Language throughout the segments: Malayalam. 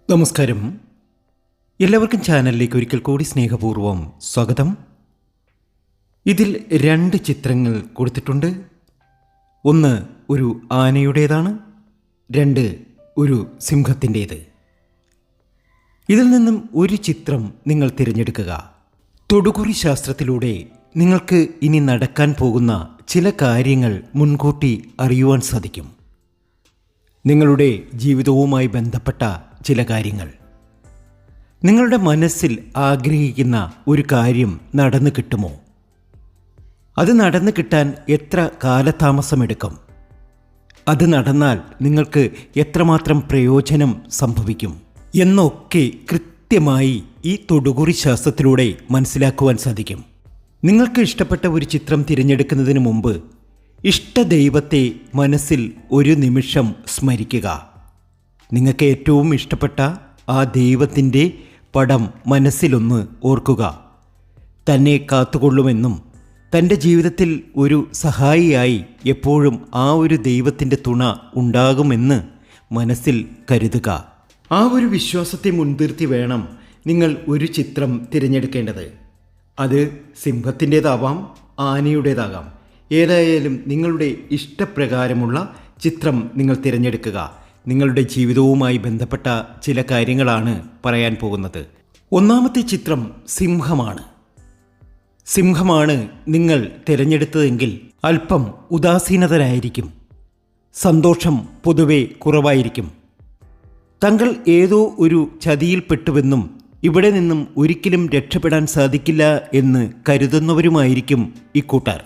നമസ്കാരം. എല്ലാവർക്കും ചാനലിലേക്ക് ഒരിക്കൽ കൂടി സ്നേഹപൂർവ്വം സ്വാഗതം. ഇതിൽ 2 ചിത്രങ്ങൾ കൊടുത്തിട്ടുണ്ട്. ഒന്ന് ഒരു ആനയുടേതാണ്, 2 ഒരു സിംഹത്തിൻ്റേത്. ഇതിൽ നിന്നും ഒരു ചിത്രം നിങ്ങൾ തിരഞ്ഞെടുക്കുക. തൊടുകുറി ശാസ്ത്രത്തിലൂടെ നിങ്ങൾക്ക് ഇനി നടക്കാൻ പോകുന്ന ചില കാര്യങ്ങൾ മുൻകൂട്ടി അറിയുവാൻ സാധിക്കും. നിങ്ങളുടെ ജീവിതവുമായി ബന്ധപ്പെട്ട ചില കാര്യങ്ങൾ. നിങ്ങളുടെ മനസ്സിൽ ആഗ്രഹിക്കുന്ന ഒരു കാര്യം നടന്നു കിട്ടുമോ? അത് നടന്നു കിട്ടാൻ എത്ര കാലതാമസമെടുക്കും? അത് നടന്നാൽ നിങ്ങൾക്ക് എത്രമാത്രം പ്രയോജനം സംഭവിക്കും എന്നൊക്കെ കൃത്യമായി ഈ തൊടുകുറി ശാസ്ത്രത്തിലൂടെ മനസ്സിലാക്കുവാൻ സാധിക്കും. നിങ്ങൾക്ക് ഇഷ്ടപ്പെട്ട ഒരു ചിത്രം തിരഞ്ഞെടുക്കുന്നതിന് മുമ്പ് ഇഷ്ടദൈവത്തെ മനസ്സിൽ ഒരു നിമിഷം സ്മരിക്കുക. നിങ്ങൾക്ക് ഏറ്റവും ഇഷ്ടപ്പെട്ട ആ ദൈവത്തിൻ്റെ പടം മനസ്സിലൊന്ന് ഓർക്കുക. തന്നെ കാത്തുകൊള്ളുമെന്നും തൻ്റെ ജീവിതത്തിൽ ഒരു സഹായിയായി എപ്പോഴും ആ ഒരു ദൈവത്തിൻ്റെ തുണ ഉണ്ടാകുമെന്ന് മനസ്സിൽ കരുതുക. ആ ഒരു വിശ്വാസത്തെ മുൻനിർത്തി വേണം നിങ്ങൾ ഒരു ചിത്രം തിരഞ്ഞെടുക്കേണ്ടത്. അത് സിംഹത്തിൻ്റേതാവാം, ആനയുടേതാകാം. ഏതായാലും നിങ്ങളുടെ ഇഷ്ടപ്രകാരമുള്ള ചിത്രം നിങ്ങൾ തിരഞ്ഞെടുക്കുക. നിങ്ങളുടെ ജീവിതവുമായി ബന്ധപ്പെട്ട ചില കാര്യങ്ങളാണ് പറയാൻ പോകുന്നത്. ഒന്നാമത്തെ ചിത്രം സിംഹമാണ്. സിംഹമാണ് നിങ്ങൾ തിരഞ്ഞെടുത്തതെങ്കിൽ അല്പം ഉദാസീനതരായിരിക്കും. സന്തോഷം പൊതുവെ കുറവായിരിക്കും. തങ്ങൾ ഏതോ ഒരു ചതിയിൽപ്പെട്ടുവെന്നും ഇവിടെ നിന്നും ഒരിക്കലും രക്ഷപ്പെടാൻ സാധിക്കില്ല എന്ന് കരുതുന്നവരുമായിരിക്കും ഇക്കൂട്ടർ.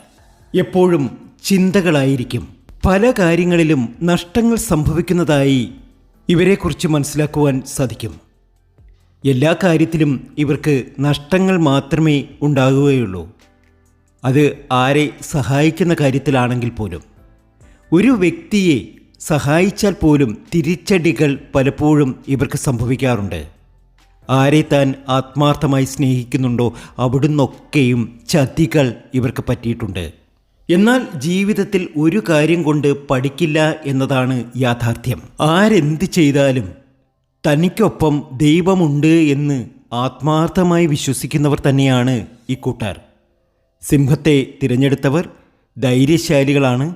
എപ്പോഴും ചിന്തകളായിരിക്കും. പല കാര്യങ്ങളിലും നഷ്ടങ്ങൾ സംഭവിക്കുന്നതായി ഇവരെക്കുറിച്ച് മനസ്സിലാക്കുവാൻ സാധിക്കും. എല്ലാ കാര്യത്തിലും ഇവർക്ക് നഷ്ടങ്ങൾ മാത്രമേ ഉണ്ടാകുകയുള്ളൂ. അത് ആരെ സഹായിക്കുന്ന കാര്യത്തിലാണെങ്കിൽ പോലും. ഒരു വ്യക്തിയെ സഹായിച്ചാൽ പോലും തിരിച്ചടികൾ പലപ്പോഴും ഇവർക്ക് സംഭവിക്കാറുണ്ട്. ആരെ താൻ ആത്മാർത്ഥമായി സ്നേഹിക്കുന്നുണ്ടോ അവിടുന്നൊക്കെയും ചതികൾ ഇവർക്ക് പറ്റിയിട്ടുണ്ട്. എന്നാൽ ജീവിതത്തിൽ ഒരു കാര്യം കൊണ്ട് പഠിക്കില്ല എന്നതാണ് യാഥാർത്ഥ്യം. ആരെന്ത് ചെയ്താലും തനിക്കൊപ്പം ദൈവമുണ്ട് എന്ന് ആത്മാർത്ഥമായി വിശ്വസിക്കുന്നവർ തന്നെയാണ് ഇക്കൂട്ടർ. സിംഹത്തെ തിരഞ്ഞെടുത്തവർ ധൈര്യശാലികളാണ്,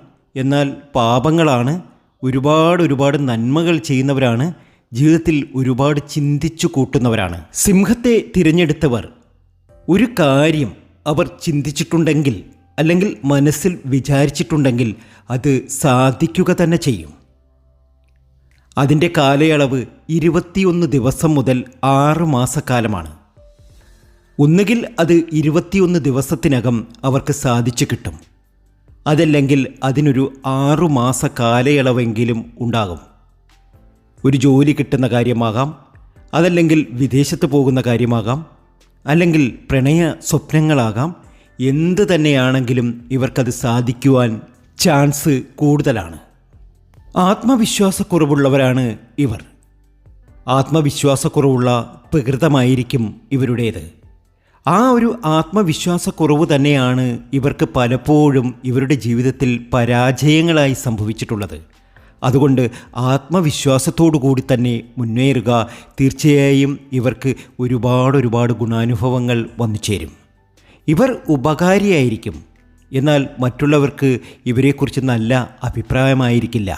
എന്നാൽ പാപങ്ങളാണ്. ഒരുപാട് നന്മകൾ ചെയ്യുന്നവരാണ്. ജീവിതത്തിൽ ഒരുപാട് ചിന്തിച്ചു കൂട്ടുന്നവരാണ്. സിംഹത്തെ തിരഞ്ഞെടുത്തവർ ഒരു കാര്യം അവർ ചിന്തിച്ചിട്ടുണ്ടെങ്കിൽ അല്ലെങ്കിൽ മനസ്സിൽ വിചാരിച്ചിട്ടുണ്ടെങ്കിൽ അത് സാധിക്കുക തന്നെ ചെയ്യും. അതിൻ്റെ കാലയളവ് 21 ദിവസം മുതൽ 6 മാസക്കാലമാണ്. ഒന്നുകിൽ അത് 21 ദിവസത്തിനകം അവർക്ക് സാധിച്ചു കിട്ടും. അതല്ലെങ്കിൽ അതിനൊരു 6 മാസ കാലയളവെങ്കിലും ഉണ്ടാകും. ഒരു ജോലി കിട്ടുന്ന കാര്യമാകാം, അതല്ലെങ്കിൽ വിദേശത്ത് പോകുന്ന കാര്യമാകാം, അല്ലെങ്കിൽ പ്രണയ സ്വപ്നങ്ങളാകാം. എന്ത് തന്നെയാണെങ്കിലും ഇവർക്കത് സാധിക്കുവാൻ ചാൻസ് കൂടുതലാണ്. ആത്മവിശ്വാസക്കുറവുള്ളവരാണ് ഇവർ. ആത്മവിശ്വാസക്കുറവുള്ള പ്രകൃതമായിരിക്കും ഇവരുടേത്. ആ ഒരു ആത്മവിശ്വാസക്കുറവ് തന്നെയാണ് ഇവർക്ക് പലപ്പോഴും ഇവരുടെ ജീവിതത്തിൽ പരാജയങ്ങളായി സംഭവിച്ചിട്ടുള്ളത്. അതുകൊണ്ട് ആത്മവിശ്വാസത്തോടു കൂടി തന്നെ മുന്നേറുക. തീർച്ചയായും ഇവർക്ക് ഒരുപാട് ഗുണാനുഭവങ്ങൾ വന്നു ചേരും. ഇവർ ഉപകാരിയായിരിക്കും, എന്നാൽ മറ്റുള്ളവർക്ക് ഇവരെക്കുറിച്ച് നല്ല അഭിപ്രായമായിരിക്കില്ല.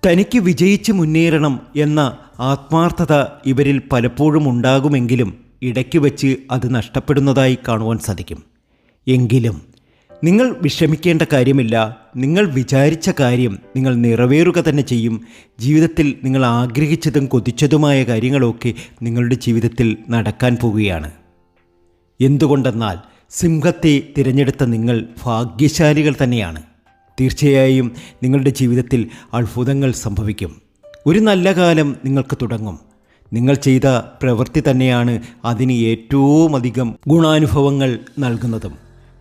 തനിക്ക് വിജയിച്ച് മുന്നേറണം എന്ന ആത്മാർത്ഥത ഇവരിൽ പലപ്പോഴും ഉണ്ടാകുമെങ്കിലും ഇടയ്ക്ക് വച്ച് അത് നഷ്ടപ്പെടുന്നതായി കാണുവാൻ സാധിക്കും. എങ്കിലും നിങ്ങൾ വിഷമിക്കേണ്ട കാര്യമില്ല. നിങ്ങൾ വിചാരിച്ച കാര്യം നിങ്ങൾ നിറവേറുക തന്നെ ചെയ്യും. ജീവിതത്തിൽ നിങ്ങൾ ആഗ്രഹിച്ചതും കൊതിച്ചതുമായ കാര്യങ്ങളൊക്കെ നിങ്ങളുടെ ജീവിതത്തിൽ നടക്കാൻ പോവുകയാണ്. എന്തുകൊണ്ടെന്നാൽ സിംഹത്തെ തിരഞ്ഞെടുത്ത നിങ്ങൾ ഭാഗ്യശാലികൾ തന്നെയാണ്. തീർച്ചയായും നിങ്ങളുടെ ജീവിതത്തിൽ അത്ഭുതങ്ങൾ സംഭവിക്കും. ഒരു നല്ല കാലം നിങ്ങൾക്ക് തുടങ്ങും. നിങ്ങൾ ചെയ്ത പ്രവൃത്തി തന്നെയാണ് അതിന് ഏറ്റവും അധികം ഗുണാനുഭവങ്ങൾ നൽകുന്നതും.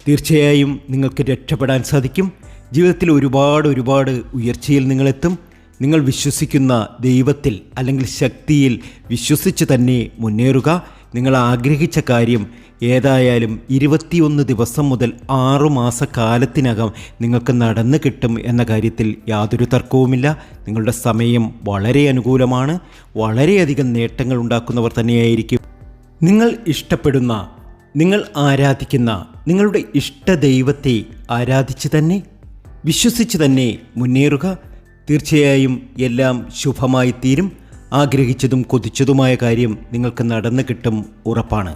തീർച്ചയായും നിങ്ങൾക്ക് രക്ഷപ്പെടാൻ സാധിക്കും. ജീവിതത്തിൽ ഒരുപാട് ഉയർച്ചയിൽ നിങ്ങളെത്തും. നിങ്ങൾ വിശ്വസിക്കുന്ന ദൈവത്തിൽ അല്ലെങ്കിൽ ശക്തിയിൽ വിശ്വസിച്ച് തന്നെ മുന്നേറുക. നിങ്ങൾ ആഗ്രഹിച്ച കാര്യം ഏതായാലും 21 ദിവസം മുതൽ 6 മാസക്കാലത്തിനകം നിങ്ങൾക്ക് നടന്നു കിട്ടും എന്ന കാര്യത്തിൽ യാതൊരു തർക്കവുമില്ല. നിങ്ങളുടെ സമയം വളരെ അനുകൂലമാണ്. വളരെയധികം നേട്ടങ്ങൾ ഉണ്ടാക്കുന്നവർ തന്നെയായിരിക്കും. നിങ്ങൾ ഇഷ്ടപ്പെടുന്ന, നിങ്ങൾ ആരാധിക്കുന്ന നിങ്ങളുടെ ഇഷ്ടദൈവത്തെ ആരാധിച്ച് തന്നെ, വിശ്വസിച്ച് തന്നെ മുന്നേറുക. തീർച്ചയായും എല്ലാം ശുഭമായി തീരും. ആഗ്രഹിച്ചതും കൊതിച്ചതുമായ കാര്യം നിങ്ങൾക്ക് നടന്നു കിട്ടും, ഉറപ്പാണ്.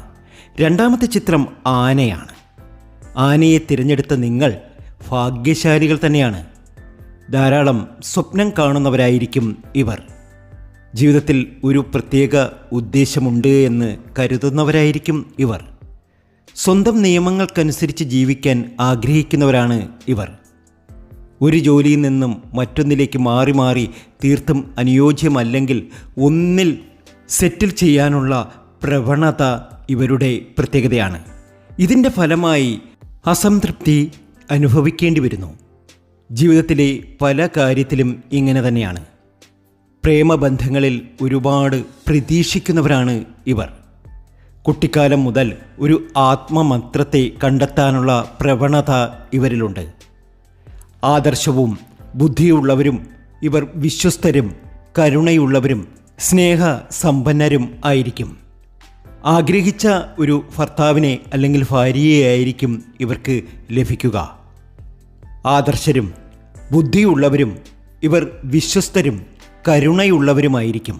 രണ്ടാമത്തെ ചിത്രം ആനയാണ്. ആനയെ തിരഞ്ഞെടുത്ത നിങ്ങൾ ഭാഗ്യശാലികൾ തന്നെയാണ്. ധാരാളം സ്വപ്നം കാണുന്നവരായിരിക്കും ഇവർ. ജീവിതത്തിൽ ഒരു പ്രത്യേക ഉദ്ദേശമുണ്ട് എന്ന് കരുതുന്നവരായിരിക്കും ഇവർ. സ്വന്തം നിയമങ്ങൾക്കനുസരിച്ച് ജീവിക്കാൻ ആഗ്രഹിക്കുന്നവരാണ് ഇവർ. ഒരു ജോലിയിൽ നിന്നും മറ്റൊന്നിലേക്ക് മാറി മാറി തീർത്തും അനുയോജ്യമല്ലെങ്കിൽ ഒന്നിൽ സെറ്റിൽ ചെയ്യാനുള്ള പ്രവണത ഇവരുടെ പ്രത്യേകതയാണ്. ഇതിൻ്റെ ഫലമായി അസംതൃപ്തി അനുഭവിക്കേണ്ടി വരുന്നു. ജീവിതത്തിലെ പല കാര്യത്തിലും ഇങ്ങനെ തന്നെയാണ്. പ്രേമബന്ധങ്ങളിൽ ഒരുപാട് പ്രതീക്ഷിക്കുന്നവരാണ് ഇവർ. കുട്ടിക്കാലം മുതൽ ഒരു ആത്മമന്ത്രത്തെ കണ്ടെത്താനുള്ള പ്രവണത ഇവരിലുണ്ട്. ആദർശവും ബുദ്ധിയുള്ളവരും ഇവർ വിശ്വസ്തരും കരുണയുള്ളവരും സ്നേഹസമ്പന്നരും ആയിരിക്കും. ആഗ്രഹിച്ച ഒരു ഭർത്താവിനെ അല്ലെങ്കിൽ ഭാര്യയെ ആയിരിക്കും ഇവർക്ക് ലഭിക്കുക. ആദർശരും ബുദ്ധിയുള്ളവരും ഇവർ വിശ്വസ്തരും കരുണയുള്ളവരുമായിരിക്കും.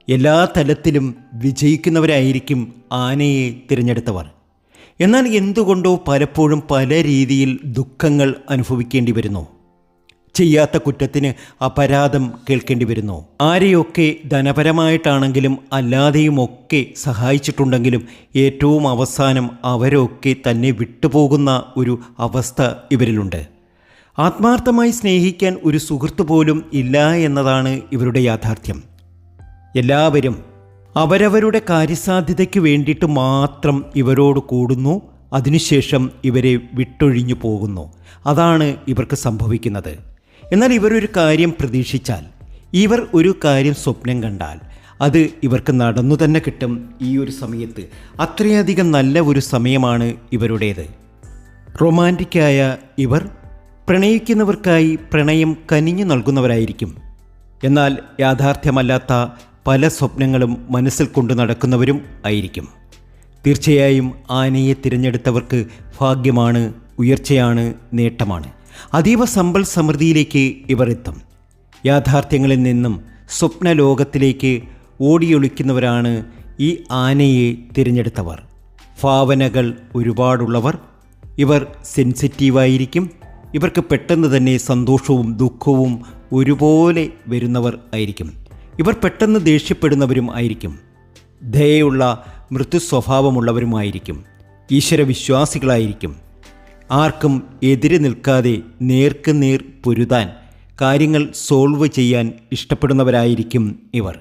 എല്ലാ തലത്തിലും വിജയിക്കുന്നവരായിരിക്കും ആനയെ തിരഞ്ഞെടുത്തവർ. എന്നാൽ എന്തുകൊണ്ടോ പലപ്പോഴും പല രീതിയിൽ ദുഃഖങ്ങൾ അനുഭവിക്കേണ്ടി വരുന്നു. ചെയ്യാത്ത കുറ്റത്തിന് അപരാധം കേൾക്കേണ്ടി വരുന്നു. ആരെയൊക്കെ ധനപരമായിട്ടാണെങ്കിലും അല്ലാതെയുമൊക്കെ സഹായിച്ചിട്ടുണ്ടെങ്കിലും ഏറ്റവും അവസാനം അവരൊക്കെ തന്നെ വിട്ടുപോകുന്ന ഒരു അവസ്ഥ ഇവരിലുണ്ട്. ആത്മാർത്ഥമായി സ്നേഹിക്കാൻ ഒരു സുഹൃത്ത് പോലും ഇല്ല എന്നതാണ് ഇവരുടെ യാഥാർത്ഥ്യം. എല്ലാവരും അവരവരുടെ കാര്യസാധ്യതയ്ക്ക് വേണ്ടിയിട്ട് മാത്രം ഇവരോട് കൂടുന്നു. അതിനുശേഷം ഇവരെ വിട്ടൊഴിഞ്ഞു പോകുന്നു. അതാണ് ഇവർക്ക് സംഭവിക്കുന്നത്. എന്നാൽ ഇവരൊരു കാര്യം പ്രതീക്ഷിച്ചാൽ, ഇവർ ഒരു കാര്യം സ്വപ്നം കണ്ടാൽ അത് ഇവർക്ക് നടന്നു തന്നെ കിട്ടും. ഈ ഒരു സമയത്ത് അത്രയധികം നല്ല ഒരു സമയമാണ് ഇവരുടേത്. റൊമാൻറ്റിക്കായ ഇവർ പ്രണയിക്കുന്നവർക്കായി പ്രണയം കനിഞ്ഞു നൽകുന്നവരായിരിക്കും. എന്നാൽ യാഥാർത്ഥ്യമല്ലാത്ത പല സ്വപ്നങ്ങളും മനസ്സിൽ കൊണ്ടു നടക്കുന്നവരും ആയിരിക്കും. തീർച്ചയായും ആനയെ തിരഞ്ഞെടുത്തവർക്ക് ഭാഗ്യമാണ്, ഉയർച്ചയാണ്, നേട്ടമാണ്. അതീവ സമ്പൽ സമൃദ്ധിയിലേക്ക് ഇവർ എത്തും. യാഥാർത്ഥ്യങ്ങളിൽ നിന്നും സ്വപ്നലോകത്തിലേക്ക് ഓടിയൊളിക്കുന്നവരാണ് ഈ ആനയെ തിരഞ്ഞെടുത്തവർ. ഭാവനകൾ ഒരുപാടുള്ളവർ. ഇവർ സെൻസിറ്റീവായിരിക്കും. ഇവർക്ക് പെട്ടെന്ന് തന്നെ സന്തോഷവും ദുഃഖവും ഒരുപോലെ വരുന്നവർ ആയിരിക്കും. ഇവർ പെട്ടെന്ന് ദേഷ്യപ്പെടുന്നവരും ആയിരിക്കും. ദയയുള്ള മൃദു സ്വഭാവമുള്ളവരുമായിരിക്കും. ഈശ്വരവിശ്വാസികളായിരിക്കും. ആർക്കും എതിരെ നിൽക്കാതെ നേർക്ക് നേർ പൊരുതാൻ, കാര്യങ്ങൾ സോൾവ് ചെയ്യാൻ ഇഷ്ടപ്പെടുന്നവരായിരിക്കും ഇവർ.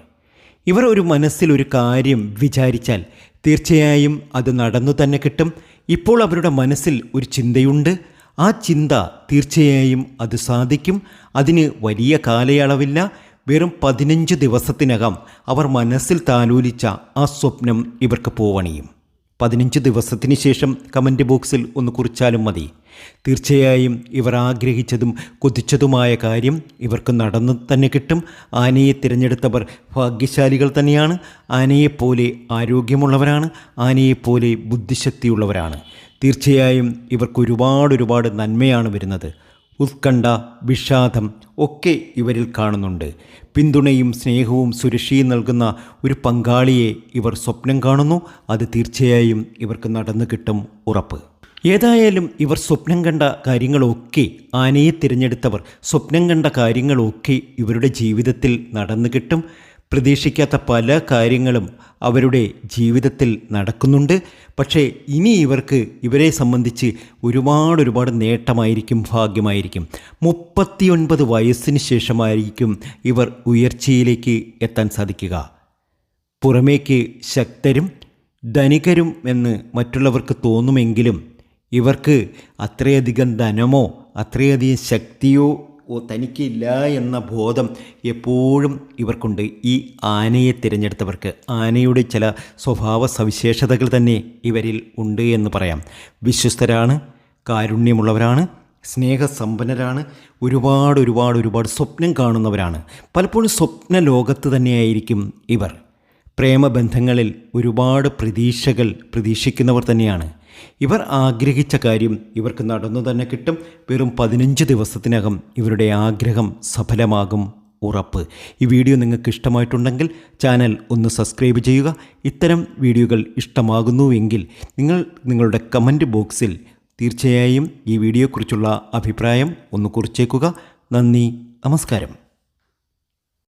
ഇവർ ഒരു മനസ്സിൽ ഒരു കാര്യം വിചാരിച്ചാൽ തീർച്ചയായും അത് നടന്നു തന്നെ കിട്ടും. ഇപ്പോൾ അവരുടെ മനസ്സിൽ ഒരു ചിന്തയുണ്ട്. ആ ചിന്ത തീർച്ചയായും അത് സാധിക്കും. അതിന് വലിയ കാലയളവില്ല. വെറും 15 ദിവസത്തിനകം അവർ മനസ്സിൽ താലോലിച്ച ആ സ്വപ്നം ഇവർക്ക് പൂവണിയും. 15 ദിവസത്തിന് ശേഷം കമൻറ്റ് ബോക്സിൽ ഒന്ന് കുറിച്ചാലും മതി. തീർച്ചയായും ഇവർ ആഗ്രഹിച്ചതും കൊതിച്ചതുമായ കാര്യം ഇവർക്ക് നടന്നു തന്നെ കിട്ടും. ആനയെ തിരഞ്ഞെടുത്തവർ ഭാഗ്യശാലികൾ തന്നെയാണ്. ആനയെപ്പോലെ ആരോഗ്യമുള്ളവരാണ്. ആനയെപ്പോലെ ബുദ്ധിശക്തിയുള്ളവരാണ്. തീർച്ചയായും ഇവർക്ക് ഒരുപാട് നന്മയാണ് വരുന്നത്. ഉത്കണ്ഠ, വിഷാദം ഒക്കെ ഇവരിൽ കാണുന്നുണ്ട്. പിന്തുണയും സ്നേഹവും സുരക്ഷയും നൽകുന്ന ഒരു പങ്കാളിയെ ഇവർ സ്വപ്നം കാണുന്നു. അത് തീർച്ചയായും ഇവർക്ക് നടന്നു കിട്ടും, ഉറപ്പ്. ഏതായാലും ഇവർ സ്വപ്നം കണ്ട കാര്യങ്ങളൊക്കെ, ആനയെ തിരഞ്ഞെടുത്തവർ സ്വപ്നം കണ്ട കാര്യങ്ങളൊക്കെ ഇവരുടെ ജീവിതത്തിൽ നടന്നു കിട്ടും. പ്രതീക്ഷിക്കാത്ത പല കാര്യങ്ങളും അവരുടെ ജീവിതത്തിൽ നടക്കുന്നുണ്ട്. പക്ഷേ ഇനി ഇവരെ സംബന്ധിച്ച് ഒരുപാട് നേട്ടമായിരിക്കും, ഭാഗ്യമായിരിക്കും. 39 വയസ്സിന് ശേഷമായിരിക്കും ഇവർ ഉയർച്ചയിലേക്ക് എത്താൻ സാധിക്കുക. പുറമേക്ക് ശക്തരും ധനികരും എന്ന് മറ്റുള്ളവർക്ക് തോന്നുമെങ്കിലും ഇവർക്ക് അത്രയധികം ധനമോ അത്രയധികം ശക്തിയോ തനിക്കില്ല എന്ന ബോധം എപ്പോഴും ഇവർക്കുണ്ട്. ഈ ആനയെ തിരഞ്ഞെടുത്തവർക്ക് ആനയുടെ ചില സ്വഭാവ സവിശേഷതകൾ തന്നെ ഇവരിൽ ഉണ്ട് എന്ന് പറയാം. വിശ്വസ്തരാണ്, കാരുണ്യമുള്ളവരാണ്, സ്നേഹസമ്പന്നരാണ്, ഒരുപാട് സ്വപ്നം കാണുന്നവരാണ്. പലപ്പോഴും സ്വപ്ന ലോകത്ത് തന്നെയായിരിക്കും ഇവർ. പ്രേമബന്ധങ്ങളിൽ ഒരുപാട് പ്രതീക്ഷകൾ പ്രതീക്ഷിക്കുന്നവർ തന്നെയാണ്. ഇവർ ആഗ്രഹിച്ച കാര്യം ഇവർക്ക് നടന്നു തന്നെ കിട്ടും. വെറും 15 ദിവസത്തിനകം ഇവരുടെ ആഗ്രഹം സഫലമാകും, ഉറപ്പ്. ഈ വീഡിയോ നിങ്ങൾക്ക് ഇഷ്ടമായിട്ടുണ്ടെങ്കിൽ ചാനൽ ഒന്ന് സബ്സ്ക്രൈബ് ചെയ്യുക. ഇത്തരം വീഡിയോകൾ ഇഷ്ടമാകുന്നുവെങ്കിൽ നിങ്ങളുടെ കമൻറ്റ് ബോക്സിൽ തീർച്ചയായും ഈ വീഡിയോയെക്കുറിച്ചുള്ള അഭിപ്രായം ഒന്ന് കുറിച്ചേക്കുക. നന്ദി, നമസ്കാരം.